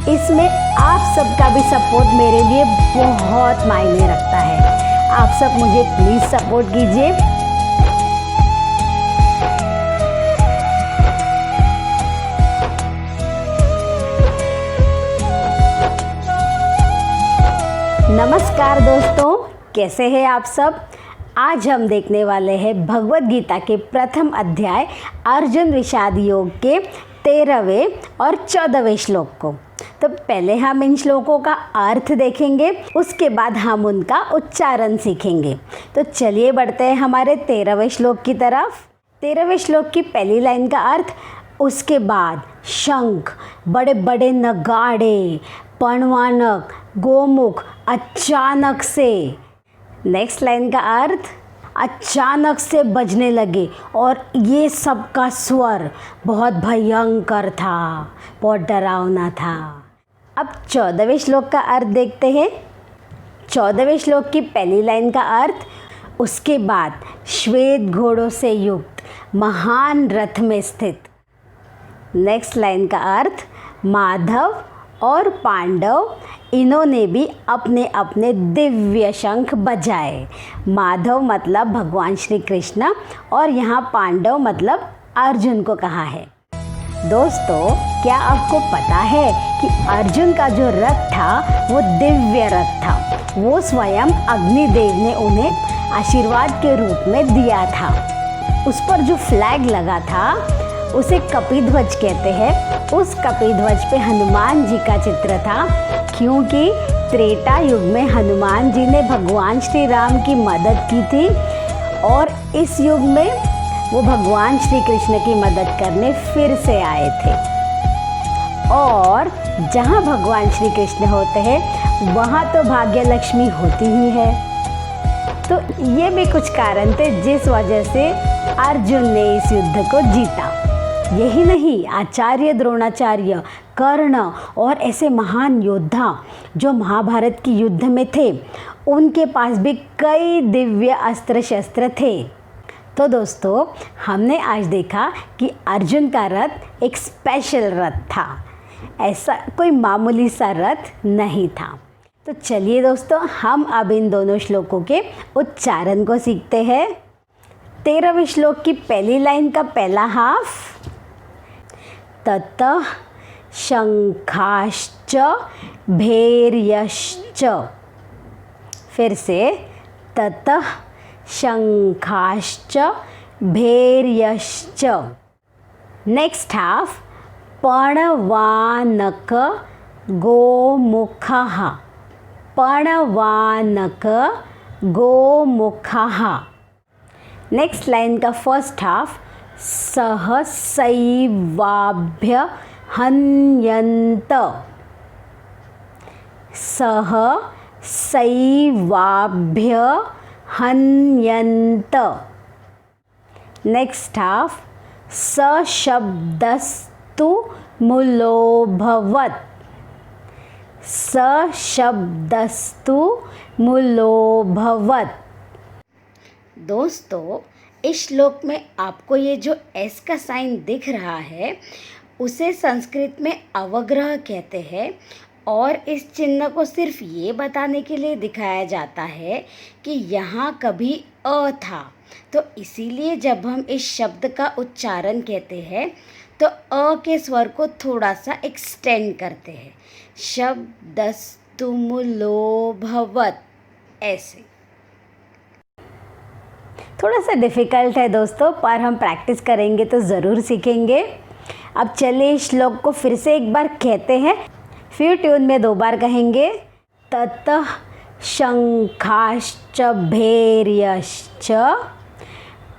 इसमें आप सबका भी सपोर्ट मेरे लिए बहुत मायने रखता है। आप सब मुझे प्लीज़ सपोर्ट कीजिए। नमस्कार दोस्तों, कैसे हैं आप सब। आज हम देखने वाले हैं भगवद गीता के प्रथम अध्याय अर्जुन विषाद योग के 13वें और 14वें श्लोक को। तो पहले हम इन श्लोकों का अर्थ देखेंगे, उसके बाद हम उनका उच्चारण सीखेंगे। तो चलिए बढ़ते हैं हमारे 13वें श्लोक की तरफ। 13वें श्लोक की पहली लाइन का अर्थ, उसके बाद शंख, बड़े बड़े नगाड़े, पणवानक, गोमुख अचानक से। नेक्स्ट लाइन का अर्थ, अचानक से बजने लगे और ये सब का स्वर बहुत भयंकर था, बहुत डरावना था। अब 14वें श्लोक का अर्थ देखते हैं। 14वें श्लोक की पहली लाइन का अर्थ, उसके बाद श्वेत घोड़ों से युक्त महान रथ में स्थित। नेक्स्ट लाइन का अर्थ, माधव और पांडव इन्होंने भी अपने अपने दिव्य शंख बजाए। माधव मतलब भगवान श्री कृष्ण और यहाँ पांडव मतलब अर्जुन को कहा है। दोस्तों, क्या आपको पता है कि अर्जुन का जो रथ था वो दिव्य रथ था। वो स्वयं अग्निदेव ने उन्हें आशीर्वाद के रूप में दिया था। उस पर जो फ्लैग लगा था उसे कपिध्वज कहते हैं। उस कपिध्वज पे हनुमान जी का चित्र था, क्योंकि त्रेता युग में हनुमान जी ने भगवान श्री राम की मदद की थी और इस युग में वो भगवान श्री कृष्ण की मदद करने फिर से आए थे। और जहाँ भगवान श्री कृष्ण होते हैं वहाँ तो भाग्य लक्ष्मी होती ही है। तो ये भी कुछ कारण थे जिस वजह से अर्जुन ने इस युद्ध को जीता। यही नहीं, आचार्य द्रोणाचार्य, कर्ण और ऐसे महान योद्धा जो महाभारत की युद्ध में थे, उनके पास भी कई दिव्य अस्त्र शस्त्र थे। तो दोस्तों, हमने आज देखा कि अर्जुन का रथ एक स्पेशल रथ था, ऐसा कोई मामूली सा रथ नहीं था। तो चलिए दोस्तों, हम अब इन दोनों श्लोकों के उच्चारण को सीखते हैं। 13वें श्लोक की पहली लाइन का पहला हाफ, ततः शंखाश्च भैर्यश्च। फिर से, ततः शंखाश्च भैर्यश्च। नेक्स्ट हाफ, पणवानक गोमुखः। पणवानक गोमुखः। नेक्स्ट लाइन का फर्स्ट हाफ, सहसैवाभ्य हन्यन्त। सहसैवाभ्य हन्यन्त। नेक्स्ट हाफ, सशब्दस्तु मूलोऽभवत्। सशब्दस्तु मूलोऽभवत्। दोस्तों, इस श्लोक में आपको ये जो एस का साइन दिख रहा है उसे संस्कृत में अवग्रह कहते हैं और इस चिन्ह को सिर्फ ये बताने के लिए दिखाया जाता है कि यहाँ कभी अ था। तो इसीलिए जब हम इस शब्द का उच्चारण कहते हैं तो अ के स्वर को थोड़ा सा एक्सटेंड करते हैं, शब्दस्तुमुलोऽभवत्, ऐसे। थोड़ा सा डिफ़िकल्ट है दोस्तों, पर हम प्रैक्टिस करेंगे तो ज़रूर सीखेंगे। अब चलिए इस श्लोक को फिर से एक बार कहते हैं, फिर ट्यून में 2 बार कहेंगे। ततः शंखाश्च भैर्यश्च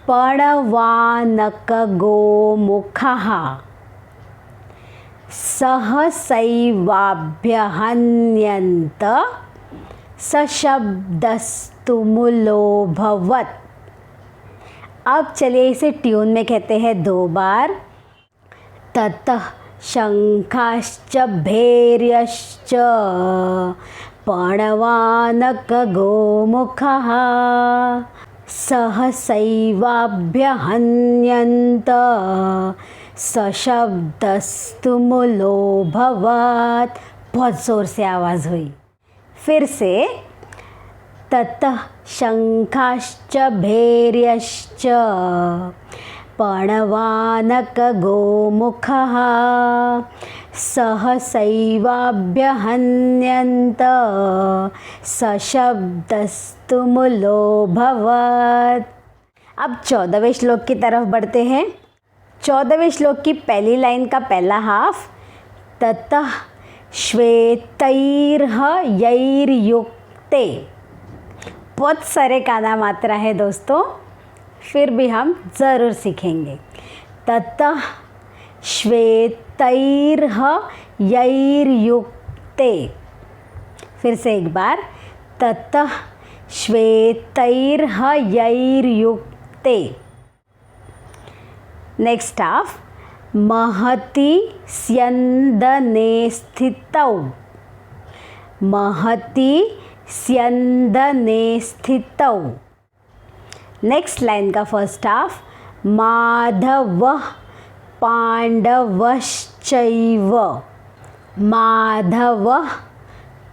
पणवानक गोमुखः सहसैवाभ्य हन्यन्त सशब्दस्तु मूलोऽभवत्। अब चलिए इसे ट्यून में कहते हैं 2 बार। ततः शंखाश्च भैर्यश्च पणवानक गोमुखः सहसैवाभ्य हन्यन्त सशब्दस्तु मूलोऽभवत्, बहुत ज़ोर से आवाज़ हुई। फिर से ततः शंखाश्च भैर्यश्च पणवानक गोमुखः सहसैवाभ्यहन्यन्त सशब्दस्तु मूलोऽभवत्। अब 14वें श्लोक की तरफ बढ़ते हैं। 14वें श्लोक की पहली लाइन का पहला हाफ, ततः श्वेतैर्हयैर्युक्ते, बहुत सारे काना मात्रा है दोस्तों, फिर भी हम ज़रूर सीखेंगे। ततः श्वेतैर्हयैर्युक्ते, फिर से एक बार, ततः श्वेतैर्हयैर्युक्ते। नेक्स्ट हाफ, महति स्यन्दने स्थितौ, महति स्यन्दने स्थितौ। नेक्स्ट लाइन का फर्स्ट हाफ, माधवः पांडवश्चैव, माधवः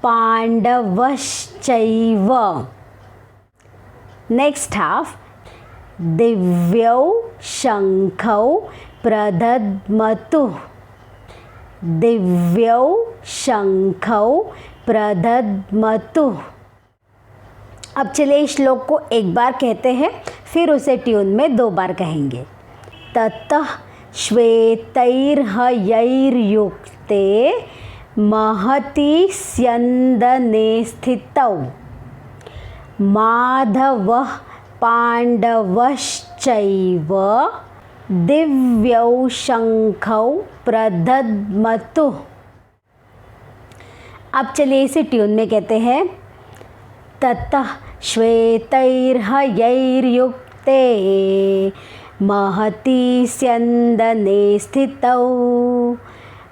पांडवश्चैव। Next half, दिव्यौ शंखौ प्रदद्मतुः, दिव्यौ शंखौ प्रदद्मतुः। अब चलिए इस श्लोक को एक बार कहते हैं, फिर उसे ट्यून में 2 बार कहेंगे। ततः श्वेतैर्हयैर्युक्ते महति स्यन्दने स्थितौ माधवः पांडवश्चैव दिव्यौ शंखौ प्रदद्मतुः। अब चलिए इसे ट्यून में कहते हैं। ततः श्वेतैर्हयैर्युक्ते महति स्यन्दने स्थितौ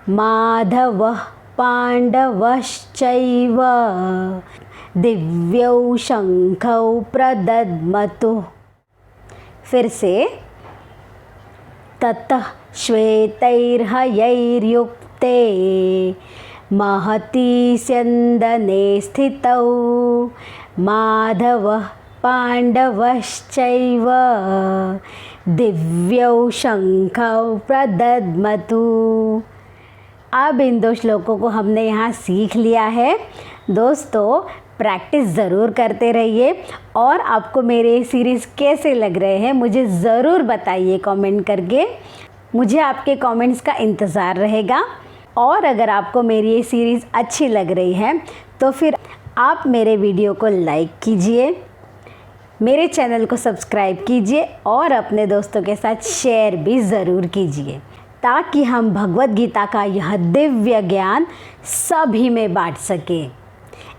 माधवः पांडवश्चैव दिव्यौ शंखौ प्रदद्मतुः। फिर से, ततः श्वेतैर्हयैर्युक्ते महति स्यन्दने स्थितौ माधवः पांडवश्चैव दिव्यौ शंखौ प्रदद्मतुः। अब इन 2 श्लोकों को हमने यहाँ सीख लिया है। दोस्तों, प्रैक्टिस ज़रूर करते रहिए और आपको मेरे ये सीरीज़ कैसे लग रहे हैं मुझे ज़रूर बताइए कमेंट करके। मुझे आपके कमेंट्स का इंतज़ार रहेगा। और अगर आपको मेरी ये सीरीज़ अच्छी लग रही है तो फिर आप मेरे वीडियो को लाइक कीजिए, मेरे चैनल को सब्सक्राइब कीजिए और अपने दोस्तों के साथ शेयर भी ज़रूर कीजिए, ताकि हम भगवद गीता का यह दिव्य ज्ञान सभी में बांट सकें।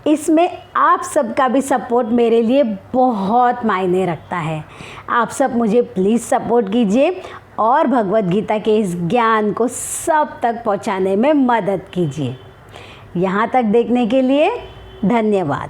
इसमें आप सबका भी सपोर्ट मेरे लिए बहुत मायने रखता है। आप सब मुझे प्लीज़ सपोर्ट कीजिए और भगवद गीता के इस ज्ञान को सब तक पहुंचाने में मदद कीजिए। यहाँ तक देखने के लिए धन्यवाद।